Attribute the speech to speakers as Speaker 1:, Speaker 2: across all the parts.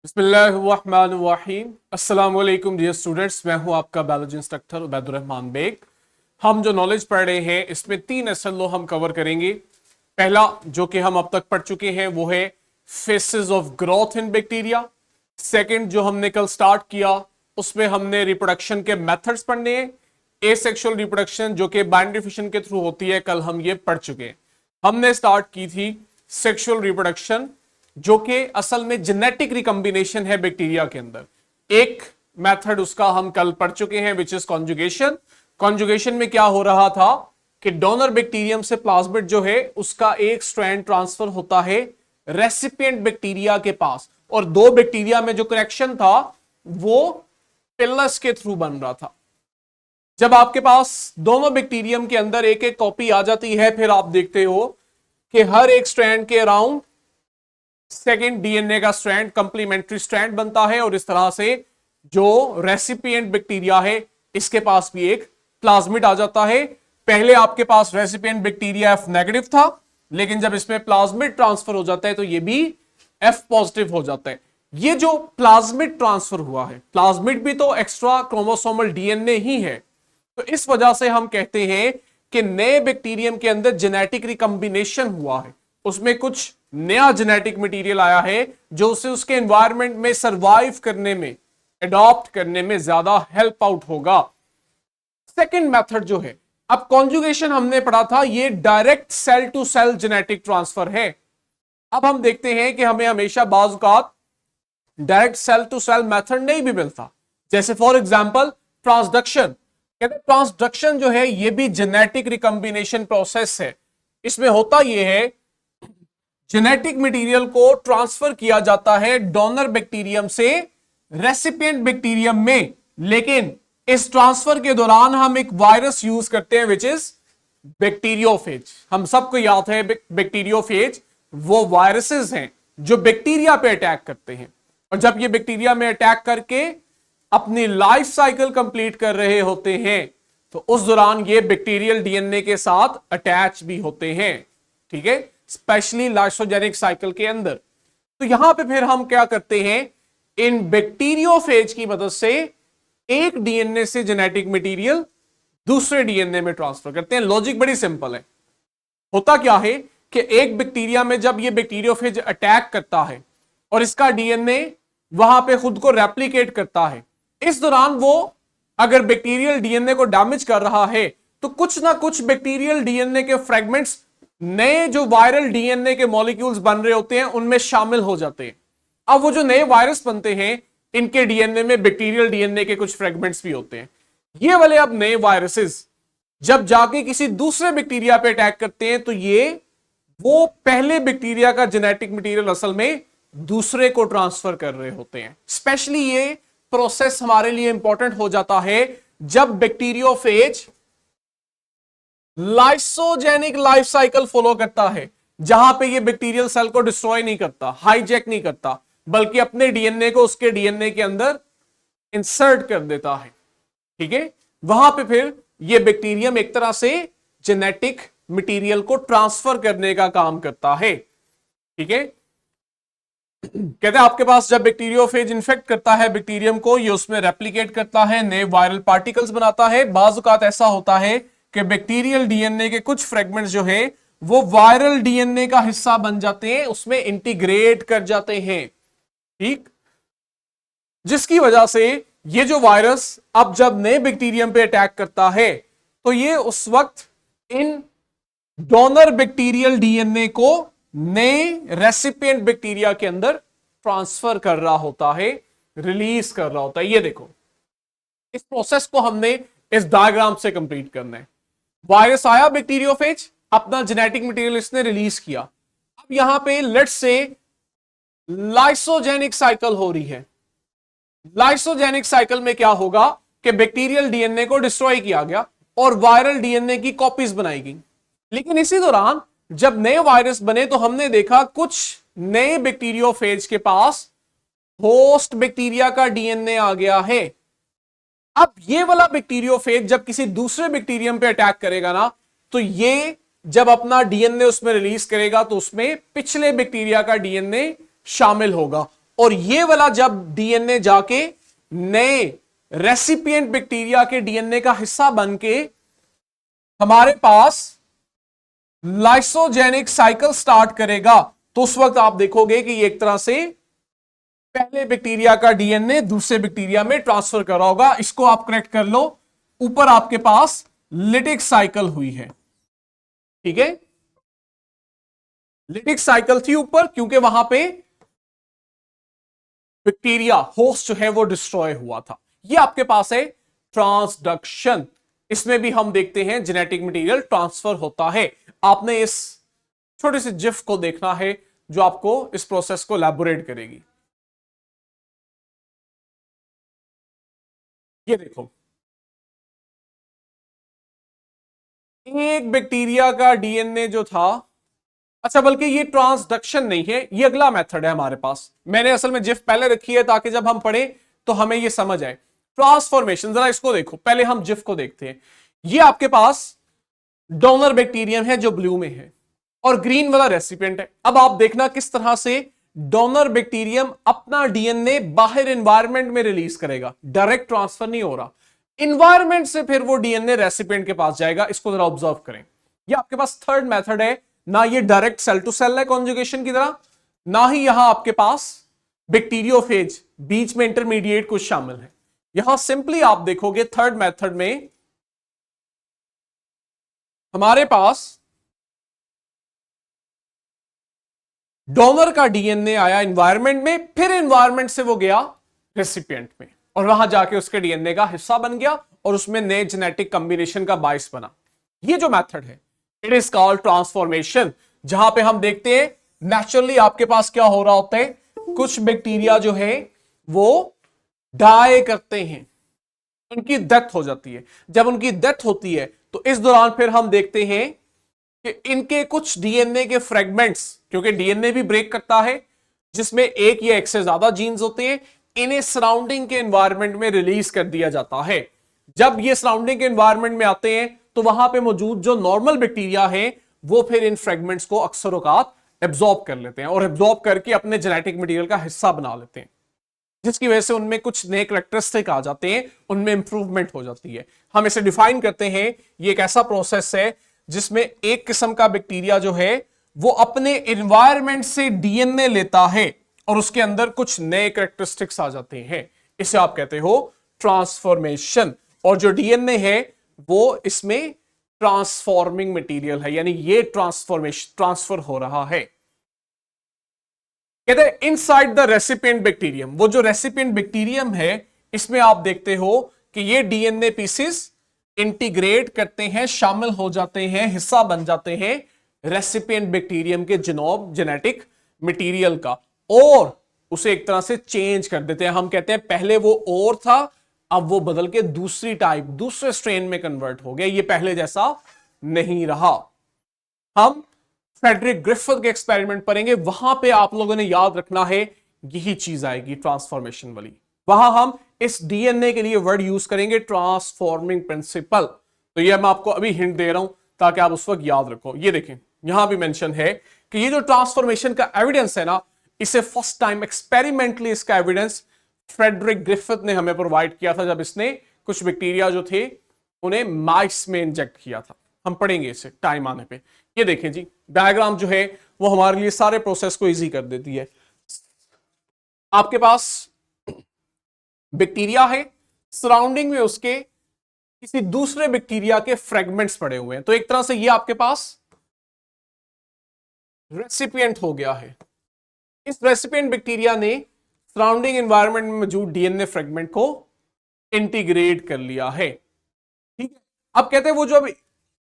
Speaker 1: बिस्मिल्लाहिर्रहमानिर्रहीम। अस्सलाम वालेकुम डियर स्टूडेंट्स, मैं हूं आपका बायोलॉजी इंस्ट्रक्टर उबैदुर रहमान बेग। हम जो नॉलेज पढ़ रहे हैं इसमें 3 एसल लो हम कवर करेंगे। पहला जो कि हम अब तक पढ़ चुके हैं वो है faces of growth in bacteria. Second जो हमने कल स्टार्ट किया उसमें हमने रिप्रोडक्शन के मेथड्स पढ़ने हैं। एसेक्सुअल रिप्रोडक्शन जो कि बाइनरी फिशन के थ्रू होती है, कल हम ये पढ़ चुके हैं। हमने स्टार्ट की थी सेक्सुअल रिप्रोडक्शन जो कि असल में जेनेटिक रिकॉम्बिनेशन है बैक्टीरिया के अंदर। एक मेथड उसका हम कल पढ़ चुके हैं विच इज कॉन्जुगेशन। कॉन्जुगेशन में क्या हो रहा था कि डोनर बैक्टीरियम से प्लाज्मिड जो है उसका एक स्ट्रैंड ट्रांसफर होता है रेसिपिएंट बैक्टीरिया के पास, और दो बैक्टीरिया में जो कनेक्शन था वो पिलस के थ्रू बन रहा था। जब आपके पास दोनों बैक्टीरियम के अंदर एक एक कॉपी आ जाती है, फिर आप देखते हो कि हर एक स्ट्रैंड के अराउंड सेकेंड डीएनए का स्ट्रैंड कंप्लीमेंट्री स्ट्रैंड बनता है, और इस तरह से जो रेसिपिएंट बैक्टीरिया है इसके पास भी एक प्लाज्मिड आ जाता है। पहले आपके पास रेसिपिएंट बैक्टीरिया F नेगेटिव था, लेकिन जब इसमें प्लाज्मिड ट्रांसफर हो जाता है तो ये भी F पॉजिटिव हो जाता है। ये जो प्लाज्मिड ट्रांसफर हुआ है, प्लाज्मिड भी तो एक्स्ट्रा क्रोमोसोमल डीएनए ही है, तो इस वजह से हम कहते हैं कि नए बैक्टीरियम के अंदर जेनेटिक रिकॉम्बिनेशन हुआ है, उसमें कुछ नया जेनेटिक मटेरियल आया है जो उसे उसके एनवायरनमेंट में सरवाइव करने में, अडॉप्ट करने में ज्यादा हेल्प आउट होगा। सेकंड मेथड जो है, अब कॉन्जुगेशन हमने पढ़ा था, ये direct cell to cell genetic transfer है। अब हम देखते हैं कि हमें हमेशा बाज़ औक़ात direct cell to sale method नहीं भी मिलता। जैसे फॉर एग्जांपल ट्रांसडक्शन, कहते हैं ट्रांसडक्शन जो है ये भी जेनेटिक रिकॉम्बिनेशन प्रोसेस है। इसमें होता यह है जेनेटिक मटेरियल को ट्रांसफर किया जाता है डोनर बैक्टीरियम से रेसिपिएंट बैक्टीरियम में, लेकिन इस ट्रांसफर के दौरान हम एक वायरस यूज करते हैं विच इज बैक्टीरियोफेज। हम सबको याद है बैक्टीरियोफेज वो वायरसेस हैं जो बैक्टीरिया पे अटैक करते हैं, और जब ये बैक्टीरिया में अटैक करके अपनी लाइफ साइकिल कंप्लीट कर रहे होते हैं तो उस दौरान ये बैक्टीरियल डीएनए के साथ अटैच भी होते हैं, ठीक है, स्पेशली लाइसोजेनिक साइकिल के अंदर। तो यहां पे फिर हम क्या करते हैं, इन बैक्टीरियोफेज की मदद से एक डीएनए से जेनेटिक मटेरियल दूसरे डीएनए में ट्रांसफर करते हैं। लॉजिक बड़ी सिंपल है। होता क्या है कि एक बैक्टीरिया में जब ये बैक्टीरियोफेज अटैक करता है और इसका डीएनए वहां पे खुद को रेप्लिकेट करता है, इस दौरान वो अगर बैक्टीरियल डीएनए को डैमेज कर रहा है तो कुछ ना कुछ बैक्टीरियल डीएनए के फ्रेगमेंट्स नए जो वायरल डीएनए के मॉलिक्यूल्स बन रहे होते हैं उनमें शामिल हो जाते हैं। अब वो जो नए वायरस बनते हैं इनके डीएनए में बैक्टीरियल डीएनए के कुछ फ्रेगमेंट्स भी होते हैं। ये वाले अब नए वायरसेस जब जाके किसी दूसरे बैक्टीरिया पे अटैक करते हैं तो ये वो पहले बैक्टीरिया का जेनेटिक मटेरियल असल में दूसरे को ट्रांसफर कर रहे होते हैं। स्पेशली ये प्रोसेस हमारे लिए इंपॉर्टेंट हो जाता है जब bacteriophage lysogenic life cycle follow करता है, जहां पे ये बैक्टीरियल सेल को डिस्ट्रॉय नहीं करता, हाईजैक नहीं करता, बल्कि अपने डीएनए को उसके डीएनए के अंदर इंसर्ट कर देता है, ठीक है। वहां पे फिर ये बैक्टीरियम एक तरह से जेनेटिक मटेरियल को ट्रांसफर करने का काम करता है, ठीक है। कहते हैं आपके पास जब बैक्टीरियोफेज इन्फेक्ट करता है बैक्टीरियम को, ये उसमें रेप्लिकेट करता है, नए वायरल पार्टिकल्स बनाता है। बाज़ औक़ात ऐसा होता है कि बैक्टीरियल डीएनए के कुछ फ्रेगमेंट्स जो हैं वो वायरल डीएनए का हिस्सा बन जाते हैं, उसमें इंटीग्रेट कर जाते हैं, ठीक, जिसकी वजह से ये जो वायरस अब जब नए बैक्टीरियम पे अटैक करता है तो ये उस वक्त इन डोनर बैक्टीरियल डीएनए को नए रेसिपिएंट बैक्टीरिया के अंदर ट्रांसफर कर रहा होता है, रिलीज कर रहा होता है। ये देखो, इस प्रोसेस को हमने इस डायग्राम से कंप्लीट करना है। वायरस आया बैक्टीरियोफेज, अपना जेनेटिक मटेरियल इसने रिलीज किया। अब यहां पे लेट्स से लाइसोजेनिक साइकिल हो रही है। लाइसोजेनिक साइकिल में क्या होगा कि बैक्टीरियल डीएनए को डिस्ट्रॉय किया गया और वायरल डीएनए की कॉपीज बनाई गई, लेकिन इसी दौरान जब नए वायरस बने तो हमने देखा कुछ नए बैक्टीरियोफेज के पास होस्ट बैक्टीरिया का डीएनए आ गया है। अब ये वाला बैक्टीरियोफेज जब किसी दूसरे बैक्टीरियम पे अटैक करेगा ना, तो ये जब अपना डीएनए उसमें रिलीज करेगा तो उसमें पिछले बैक्टीरिया का डीएनए शामिल होगा और ये वाला जब डीएनए जाके नए रेसिपिएंट बैक्टीरिया के डीएनए का हिस्सा बन के हमारे पास लाइसोजेनिक साइकिल स्टार्ट करेगा, तो उस वक्त आप देखोगे कि ये एक तरह से पहले बैक्टीरिया का डीएनए दूसरे बैक्टीरिया में ट्रांसफर कर रहा होगा। इसको आप करेक्ट कर लो। ऊपर आपके पास लिटिक साइकिल हुई है, ठीक है, लिटिक साइकिल थी ऊपर, क्योंकि वहां पे बैक्टीरिया होस्ट जो है वो डिस्ट्रॉय हुआ था। ये आपके पास है ट्रांसडक्शन। इसमें भी हम देखते हैं जेनेटिक मटेरियल ट्रांसफर होता है। आपने इस छोटे से जिफ को देखना है जो आपको इस प्रोसेस को एलैबोरेट करेगी। ये देखो, एक बैक्टीरिया का डीएनए जो था, अच्छा बल्कि ये ट्रांसडक्शन नहीं है, ये अगला मेथड है हमारे पास। मैंने असल में जिफ पहले रखी है ताकि जब हम पढ़े तो हमें ये समझ आए। ट्रांसफॉर्मेशन, जरा इसको देखो, पहले हम जिफ को देखते हैं। ये आपके पास डोनर बैक्टीरियम है जो ब्लू में है, और ग्रीन वाला रेसिपिएंट है। अब आप देखना किस तरह से डोनर बैक्टीरियम अपना डीएनए बाहर एनवायरनमेंट में रिलीज करेगा। डायरेक्ट ट्रांसफर नहीं हो रहा, इन्वायरमेंट से फिर वो डीएनए रेसिपिएंट के पास जाएगा। इसको जरा ऑब्जर्व करें। ये आपके पास थर्ड मेथड है। ना ये डायरेक्ट सेल टू सेल है कॉन्जुगेशन की तरह, ना ही यहां आपके पास बैक्टीरियोफेज बीच में इंटरमीडिएट कुछ शामिल है। यहां सिंपली आप देखोगे थर्ड मेथड में हमारे पास डोनर का डीएनए आया एनवायरनमेंट में, फिर एनवायरनमेंट से वो गया रेसिपिएंट में, और वहां जाके उसके डीएनए का हिस्सा बन गया और उसमें नए जेनेटिक कॉम्बिनेशन का बाइस बना। ये जो मेथड है इट इज कॉल्ड ट्रांसफॉर्मेशन। जहां पे हम देखते हैं नेचुरली आपके पास क्या हो रहा होता है, कुछ बैक्टीरिया जो है वो डाई करते हैं, उनकी डेथ हो जाती है। जब उनकी डेथ होती है तो इस दौरान फिर हम देखते हैं कि इनके कुछ डीएनए के फ्रेगमेंट्स, क्योंकि डीएनए भी ब्रेक करता है जिसमें एक या एक से ज्यादा जीन्स होते हैं, इन्हें सराउंडिंग के एनवायरनमेंट में रिलीज कर दिया जाता है। जब ये सराउंडिंग के एनवायरनमेंट में आते हैं तो वहां पे मौजूद जो नॉर्मल बैक्टीरिया है वो फिर इन फ्रेगमेंट्स को अक्सर औकात एब्जॉर्ब कर लेते हैं और एब्जॉर्ब करके अपने जेनेटिक मटेरियल का हिस्सा बना लेते हैं, जिसकी वजह से उनमें कुछ नए कैरेक्टरिस्टिक आ जाते हैं, उनमें इंप्रूवमेंट हो जाती है। हम इसे डिफाइन करते हैं, ये एक ऐसा प्रोसेस है जिसमें एक किस्म का बैक्टीरिया जो है वो अपने एनवायरनमेंट से डीएनए लेता है और उसके अंदर कुछ नए कैरेक्टरिस्टिक्स आ जाते हैं। इसे आप कहते हो ट्रांसफॉर्मेशन। और जो डीएनए है वो इसमें ट्रांसफॉर्मिंग मटेरियल है, यानी ये ट्रांसफॉर्मेशन ट्रांसफर हो रहा है। कहते हैं इनसाइड द रेसिपिएंट बैक्टीरियम। वो जो रेसिपिएंट बैक्टीरियम है इसमें आप देखते हो कि ये डीएनए पीसेस इंटीग्रेट करते हैं, शामिल हो जाते हैं, हिस्सा बन जाते हैं रेसिपिएंट बैक्टीरियम के जीनोम जेनेटिक मटेरियल का, और उसे एक तरह से चेंज कर देते हैं। हम कहते हैं पहले वो और था, अब वो बदल के दूसरी टाइप दूसरे स्ट्रेन में कन्वर्ट हो गया, ये पहले जैसा नहीं रहा। हम फ्रेडरिक ग्रिफिथ के एक्सपेरिमेंट पढ़ेंगे, वहां पे आप लोगों ने याद रखना है यही चीज आएगी ट्रांसफॉर्मेशन वाली। वहां हम इस डीएनए के लिए वर्ड यूज करेंगे ट्रांसफॉर्मिंग प्रिंसिपल। तो ये मैं आपको अभी हिंट दे रहा हूं ताकि आप उस वक्त याद रखो। ये देखें यहां भी मेंशन है कि ये जो ट्रांसफॉर्मेशन का एविडेंस है ना, इसे फर्स्ट टाइम एक्सपेरिमेंटली इसका एविडेंस फ्रेडरिक ग्रिफिथ ने हमें प्रोवाइड किया था, जब इसने कुछ बैक्टीरिया जो थे उन्हें माइस में इंजेक्ट किया था। हम पढ़ेंगे इसे टाइम आने पे। ये देखें जी, डायग्राम जो है वो हमारे लिए सारे प्रोसेस को इजी कर देती है। आपके पास बैक्टीरिया है, सराउंडिंग में उसके किसी दूसरे बैक्टीरिया के फ्रेगमेंट्स पड़े हुए हैं, तो एक तरह से ये आपके पास रेसिपिएंट हो गया है। इस रेसिपिएंट बैक्टीरिया ने सराउंडिंग एनवायरनमेंट में मौजूद डीएनए फ्रेगमेंट को इंटीग्रेट कर लिया है। ठीक है, अब कहते हैं वो जो अब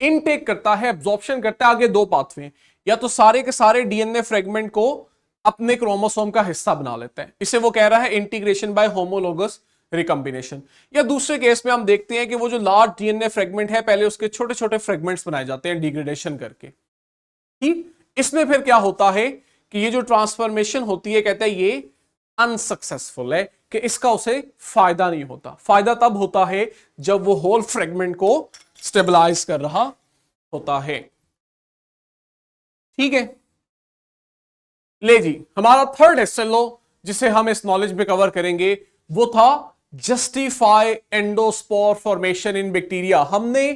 Speaker 1: इनटेक करता है, एब्जॉर्प्शन करता है, आगे दो पाथवे, या तो सारे के सारे डीएनए फ्रेगमेंट को अपने क्रोमोसोम का हिस्सा बना लेता है, इसे वो कह रहा है इंटीग्रेशन बाय होमोलोगस रिकॉम्बिनेशन। या दूसरे केस में हम देखते हैं कि वो जो लार्ज डीएनए फ्रेगमेंट है पहले उसके छोटे छोटे फ्रेगमेंट्स बनाए जाते हैं डिग्रेडेशन करके। ठीक, इसमें फिर क्या होता है कि ये जो ट्रांसफॉर्मेशन होती है, कहते हैं ये अनसक्सेसफुल है, कि इसका उसे फायदा नहीं होता। फायदा तब होता है जब वो होल फ्रेगमेंट को स्टेबलाइज कर रहा होता है। ठीक है, ले जी, हमारा थर्ड है, चलो जिसे हम इस नॉलेज में कवर करेंगे वो था जस्टिफाई एंडोस्पोर फॉर्मेशन इन बैक्टीरिया। हमने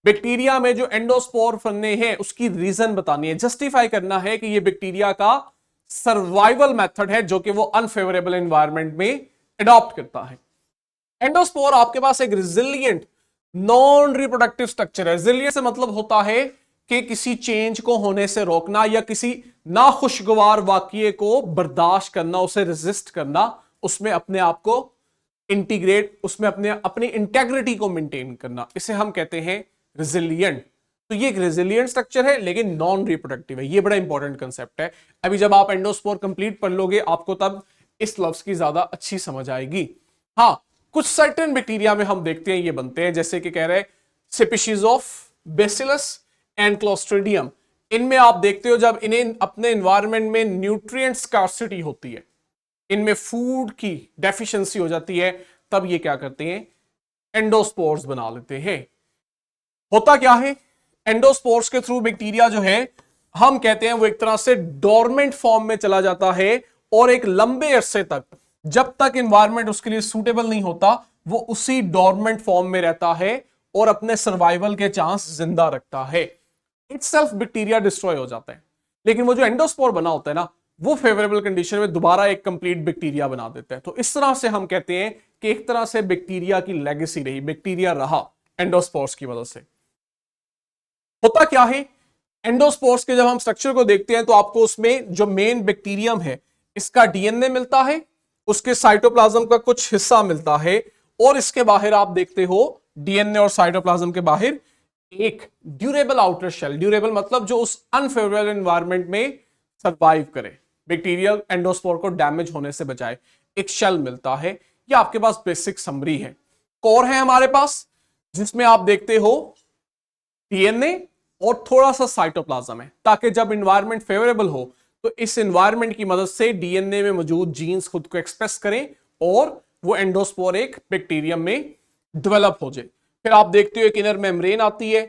Speaker 1: बैक्टीरिया में जो एंडोस्पोर बनने हैं उसकी रीजन बतानी है, जस्टिफाई करना है कि ये बैक्टीरिया का सर्वाइवल मेथड है जो कि वो अनफेवरेबल एनवायरनमेंट में एडॉप्ट करता है। एंडोस्पोर आपके पास एक रिजिलियंट नॉन रिप्रोडक्टिव स्ट्रक्चर है। रिजिलियंट से मतलब होता है कि किसी चेंज को होने से रोकना या किसी नाखुशगवार वाकये को बर्दाश्त करना, उसे रेजिस्ट करना, उसमें अपने आप को इंटीग्रेट, उसमें अपनी इंटेग्रिटी को मेंटेन करना, इसे हम कहते हैं रिजिलियंट। तो ये एक रेजिलियंट स्ट्रक्चर है लेकिन नॉन रिप्रोडक्टिव है। ये बड़ा इंपॉर्टेंट कंसेप्ट है। अभी जब आप एंडोस्पोर कंप्लीट पढ़ लोगे आपको तब इस लफ्ज की ज्यादा अच्छी समझ आएगी। हाँ, कुछ सर्टेन बैक्टीरिया में हम देखते हैं ये बनते हैं, जैसे कि कह रहे हैं species of bacillus and Clostridium. इनमें आप देखते हो जब इन्हें अपने एनवायरनमेंट में न्यूट्रिएंट स्कार्सिटी होती है, इनमें फूड की डेफिशिएंसी हो जाती है, तब ये क्या करते हैं, एंडोस्पोर्स बना लेते हैं। होता क्या है, एंडोस्पोर्स के थ्रू बैक्टीरिया जो है हम कहते हैं वो एक तरह से डोरमेंट फॉर्म में चला जाता है और एक लंबे अरसे तक, जब तक एनवायरनमेंट उसके लिए सूटेबल नहीं होता, वो उसी डोरमेंट फॉर्म में रहता है और अपने सर्वाइवल के चांस जिंदा रखता है। इटसेल्फ बैक्टीरिया डिस्ट्रॉय हो जाता है, लेकिन वो जो एंडोस्पोर बना होता है ना, वो फेवरेबल कंडीशन में दोबारा एक कंप्लीट बैक्टीरिया बना देता है। तो इस तरह से हम कहते हैं कि एक तरह से बैक्टीरिया की लेगेसी रही, बैक्टीरिया रहा एंडोस्पोर्स की वजह से। होता क्या है, एंडोस्पोर्स के जब हम स्ट्रक्चर को देखते हैं तो आपको उसमें जो मेन बैक्टीरियम है इसका डीएनए मिलता है, उसके साइटोप्लाज्म का कुछ हिस्सा मिलता है, और इसके बाहर आप देखते हो डीएनए और साइटोप्लाज्म के बाहर एक ड्यूरेबल आउटर शेल। ड्यूरेबल मतलब जो उस अनफेवरेबल एनवायरनमेंट में सर्वाइव करे, बैक्टीरियल एंडोस्पोर को डैमेज होने से बचाए, एक शेल मिलता है। ये आपके पास बेसिक समरी है। कोर है हमारे पास जिसमें आप देखते हो डीएनए और थोड़ा सा साइटोप्लाज्म है, ताकि जब एनवायरनमेंट फेवरेबल हो तो इस एनवायरनमेंट की मदद से डीएनए में मौजूद जीन्स खुद को एक्सप्रेस करें और वो एंडोस्पोर एक बैक्टीरियम में डेवलप हो जाए। फिर आप देखते हो एक इनर मेम्ब्रेन आती है,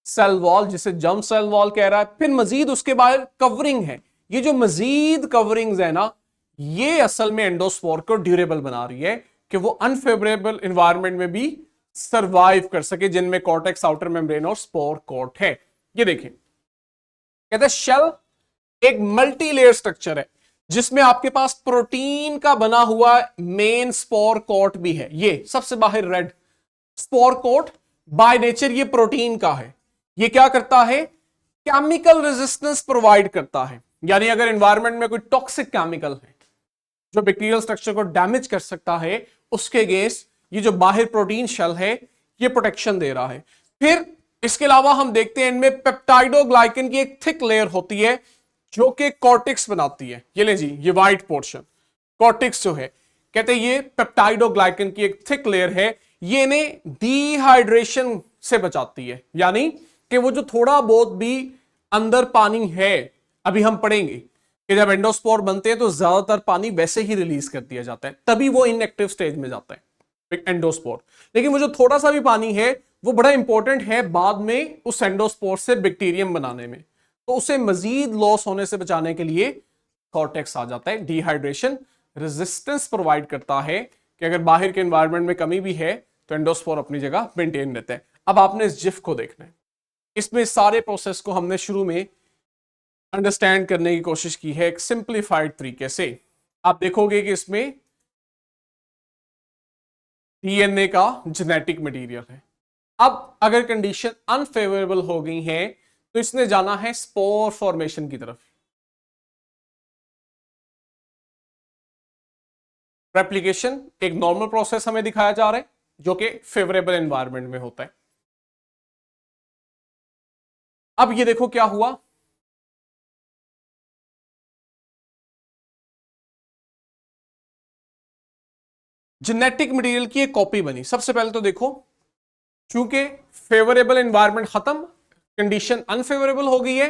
Speaker 1: सेल वॉल जिसे जर्म सेल वॉल कह रहा है, फिर मजीद उसके बाहर कवरिंग है। ये जो मजीद कवरिंग्स है ना, ये असल में एंडोस्पोर को ड्यूरेबल बना रही है कि वो अनफेवरेबल एनवायरनमेंट में भी सर्वाइव कर सके, जिनमें कॉर्टेक्स, आउटर मेम्ब्रेन और स्पोर कोट है। ये देखें, कहते हैं शेल एक मल्टी लेयर स्ट्रक्चर है जिसमें आपके पास प्रोटीन का बना हुआ मेन स्पोर कोट भी है। ये सबसे बाहर red spore coat by nature ये प्रोटीन का है। ये क्या करता है, केमिकल रेजिस्टेंस प्रोवाइड करता है। यानी अगर एनवायरनमेंट में कोई टॉक्सिक केमिकल है जो बैक्टीरियल स्ट्रक्चर को डैमेज कर सकता है, उसके अगेंस्ट ये जो बाहर प्रोटीन शेल है ये प्रोटेक्शन दे रहा है। फिर इसके अलावा हम देखते हैं इनमें पेप्टाइडोग्लाइकन की एक थिक लेयर होती है जो कि कॉर्टेक्स बनाती है। ये ले जी, ये व्हाइट पोर्शन कॉर्टेक्स जो है, कहते हैं ये पेप्टाइडोग्लाइकन की एक थिक लेयर है। ये इन्हें डिहाइड्रेशन से बचाती है, यानी कि वो जो थोड़ा बहुत भी अंदर पानी है, अभी हम पढ़ेंगे कि जब एंडोस्पोर बनते हैं तो ज्यादातर पानी वैसे ही रिलीज कर दिया जाता है, तभी वो इनएक्टिव स्टेज में जाता है एंडोस्पोर। लेकिन वो जो थोड़ा सा भी पानी है वो बड़ा इंपॉर्टेंट है बाद में उस एंडोस्पोर से बैक्टीरियम बनाने में, तो उसे मजीद लॉस होने से बचाने के लिए कॉर्टेक्स आ जाता है। डिहाइड्रेशन रेजिस्टेंस प्रोवाइड करता है कि अगर बाहर के एनवायरनमेंट में कमी भी है तो एंडोस्पोर अपनी जगह मेंटेन रहता है। अब आपने इस जिफ को देखना है, इसमें सारे प्रोसेस को हमने शुरू में अंडरस्टैंड करने की कोशिश की है एक सिंप्लीफाइड तरीके से। आप देखोगे कि इसमें डीएनए का जेनेटिक मटेरियल है। अब अगर कंडीशन अनफेवरेबल हो गई है तो इसने जाना है स्पोर फॉर्मेशन की तरफ। रेप्लिकेशन एक नॉर्मल प्रोसेस हमें दिखाया जा रहा है जो कि फेवरेबल एनवायरनमेंट में होता है। अब ये देखो क्या हुआ, जेनेटिक मटेरियल की एक कॉपी बनी। सबसे पहले तो देखो, चूंकि फेवरेबल एनवायरनमेंट खत्म, कंडीशन अनफेवरेबल हो गई है,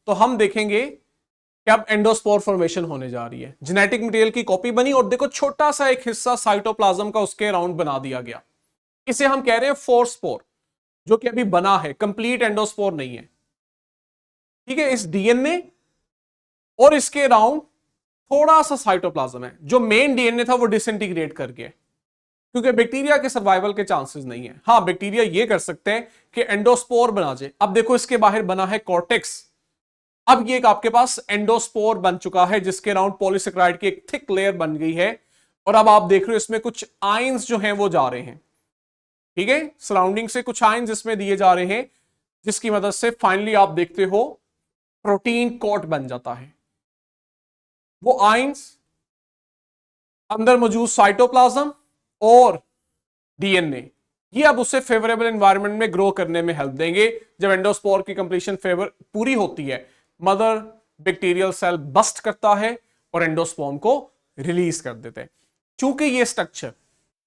Speaker 1: तो हम देखेंगे कि अब एंडोस्पोर फॉर्मेशन होने जा रही है। जेनेटिक मटेरियल की कॉपी बनी और देखो छोटा सा एक हिस्सा साइटोप्लाज्म का उसके अराउंड बना दिया गया। इसे हम कह रहे हैं फोर स्पोर, जो कि अभी बना है, कंप्लीट एंडोस्पोर नहीं है। ठीक है, इस डीएनए और इसके अराउंड थोड़ा सा साइटोप्लाज्म है, जो मेन डीएनए था वो डिसइंटीग्रेट कर गया, क्योंकि बैक्टीरिया के सर्वाइवल के चांसेस नहीं है। हाँ, बैक्टीरिया ये कर सकते हैं कि एंडोस्पोर बना जाए। अब देखो इसके बाहर बना है कॉर्टेक्स, अब ये एक आपके पास एंडोस्पोर बन चुका है जिसके अराउंड पॉलीसेकेराइड की एक थिक लेयर बन गई है, और अब आप देख रहे हो इसमें कुछ आयंस जो हैं वो जा रहे हैं, ठीक है, सराउंडिंग से कुछ आयंस इसमें दिए जा रहे हैं, जिसकी मदद से फाइनली आप देखते हो प्रोटीन कोट बन जाता है। वो आयंस अंदर मौजूद साइटोप्लाज्म और डीएनए, ये अब उससे फेवरेबल एनवायरनमेंट में ग्रो करने में हेल्प देंगे। जब एंडोस्पोर की कंप्लीशन फेवर पूरी होती है, मदर बैक्टीरियल सेल बस्ट करता है और एंडोस्पर्म को रिलीज कर देते हैं। चूंकि ये स्ट्रक्चर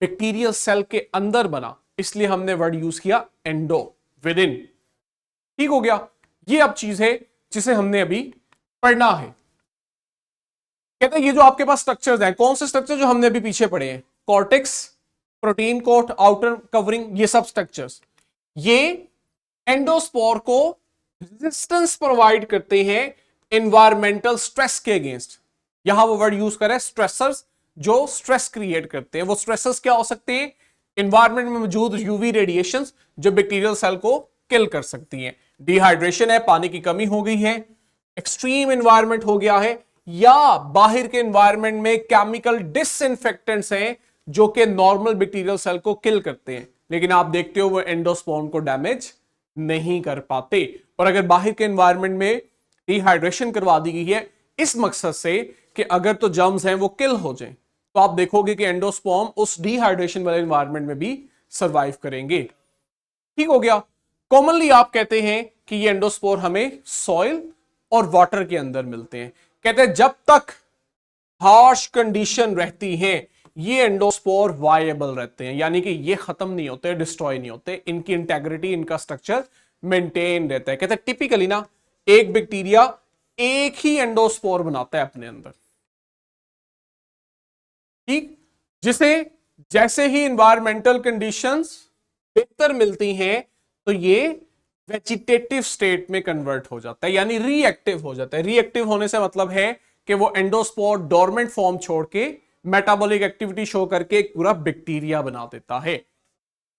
Speaker 1: बैक्टीरियल सेल के अंदर बना, इसलिए हमने वर्ड यूज किया एंडो, विद इन। ठीक हो गया, ये अब चीज है जिसे हमने अभी पढ़ना है। कहते हैं ये जो आपके पास स्ट्रक्चर्स हैं, कौन से स्ट्रक्चर जो हमने अभी पीछे पढ़े हैं, cortex, protein coat, outer covering, ये सब स्ट्रक्चर्स, ये एंडोस्पोर को रेजिस्टेंस प्रोवाइड करते हैं एनवायरमेंटल स्ट्रेस के अगेंस्ट। यहां वो वर्ड यूज करें स्ट्रेसर्स, जो स्ट्रेस क्रिएट करते हैं। वो स्ट्रेसर्स क्या हो सकते हैं, एनवायरमेंट में मौजूद यूवी रेडिएशंस जो बैक्टीरियल सेल को किल कर सकती हैं। डिहाइड्रेशन है, पानी की कमी हो गई है, एक्सट्रीम एनवायरमेंट हो गया है, या बाहर के एनवायरमेंट में केमिकल डिसइंफेक्टेंट्स हैं जो कि नॉर्मल बैक्टीरियल सेल को किल करते हैं, लेकिन आप देखते हो वो एंडोस्पर्म को डैमेज नहीं कर पाते। और अगर बाहर के एनवायरमेंट में डिहाइड्रेशन करवा दी गई है इस मकसद से कि अगर तो जर्म्स हैं वो किल हो जाएं, तो आप देखोगे कि एंडोस्पर्म उस डिहाइड्रेशन वाले एनवायरमेंट में भी सर्वाइव करेंगे। ठीक हो गया। कॉमनली आप कहते हैं कि ये एंडोस्पोर हमें सॉइल और वाटर के अंदर मिलते हैं। कहते हैं जब तक हार्श कंडीशन रहती है ये एंडोस्पोर वायबल रहते हैं, यानी कि ये खत्म नहीं होते, डिस्ट्रॉय नहीं होते, इनकी इंटेग्रिटी, इनका स्ट्रक्चर मेंटेन रहता है। कहते हैं टिपिकली ना एक बैक्टीरिया एक ही एंडोस्पोर बनाता है अपने अंदर, ठीक, जिसे जैसे ही इंवायरमेंटल कंडीशंस बेहतर मिलती हैं तो ये वेजिटेटिव स्टेट में कन्वर्ट हो जाता है, यानी रिएक्टिव हो जाता है। रिएक्टिव होने से मतलब है कि वो एंडोस्पोर डोरमेंट फॉर्म छोड़ के मेटाबॉलिक एक्टिविटी शो करके एक पूरा बैक्टीरिया बना देता है।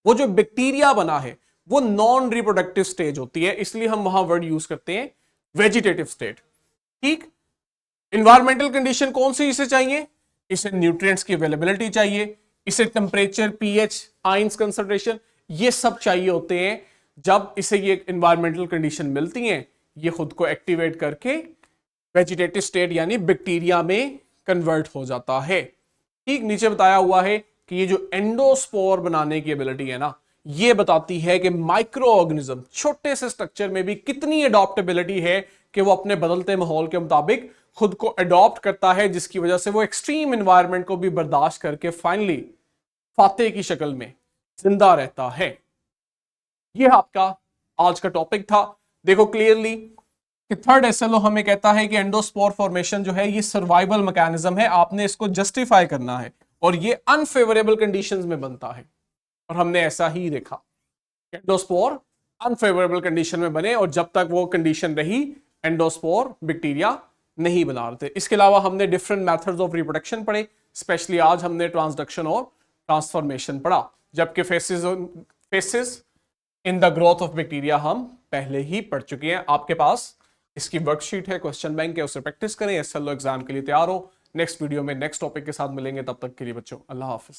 Speaker 1: वो जो बैक्टीरिया बना है वो नॉन रिप्रोडक्टिव स्टेज होती है, इसलिए हम वहां वर्ड यूज करते हैं वेजिटेटिव स्टेट। ठीक, इन्वायरमेंटल कंडीशन कौन सी इसे चाहिए, इसे न्यूट्रिएंट्स की अवेलेबिलिटी चाहिए, इसे टेम्परेचर, पीएच, आयंस कंसंट्रेशन, ये सब चाहिए होते हैं। जब इसे ये इन्वायरमेंटल कंडीशन मिलती हैं, ये खुद को एक्टिवेट करके वेजिटेटिव स्टेट यानी बैक्टीरिया में कन्वर्ट हो जाता है। ठीक, नीचे बताया हुआ है कि ये जो एंडोस्पोर बनाने की एबिलिटी है ना, ये बताती है कि माइक्रो ऑर्गेनिज्म छोटे से स्ट्रक्चर में भी कितनी अडॉप्टेबिलिटी है कि वो अपने बदलते माहौल के मुताबिक खुद को अडॉप्ट करता है, जिसकी वजह से वो एक्सट्रीम एनवायरनमेंट को भी बर्दाश्त करके फाइनली फाते की शक्ल में जिंदा रहता है। ये आपका आज का टॉपिक था। देखो क्लियरली कि थर्ड एसएलओ हमें कहता है कि एंडोस्पोर फॉर्मेशन जो है ये सर्वाइवल मैकेनिज्म है, आपने इसको जस्टिफाई करना है, और ये अनफेवरेबल कंडीशंस में बनता है, और हमने ऐसा ही देखा। एंडोस्पोर अनफेवरेबल कंडीशन में बने, और जब तक वो कंडीशन रही एंडोस्पोर बैक्टीरिया नहीं बना रहे थे। इसके अलावा हमने डिफरेंट मेथड्स ऑफ रिप्रोडक्शन पढ़े, स्पेशली आज हमने ट्रांसडक्शन और ट्रांसफॉर्मेशन पढ़ा, जबकि faces in the growth of bacteria हम पहले ही पढ़ चुके हैं। आपके पास इसकी वर्कशीट है, क्वेश्चन बैंक है, उससे प्रैक्टिस करें, एसएलओ एग्जाम के लिए तैयार हो। नेक्स्ट वीडियो में नेक्स्ट टॉपिक के साथ मिलेंगे, तब तक के लिए बच्चों अल्लाह हाफिज।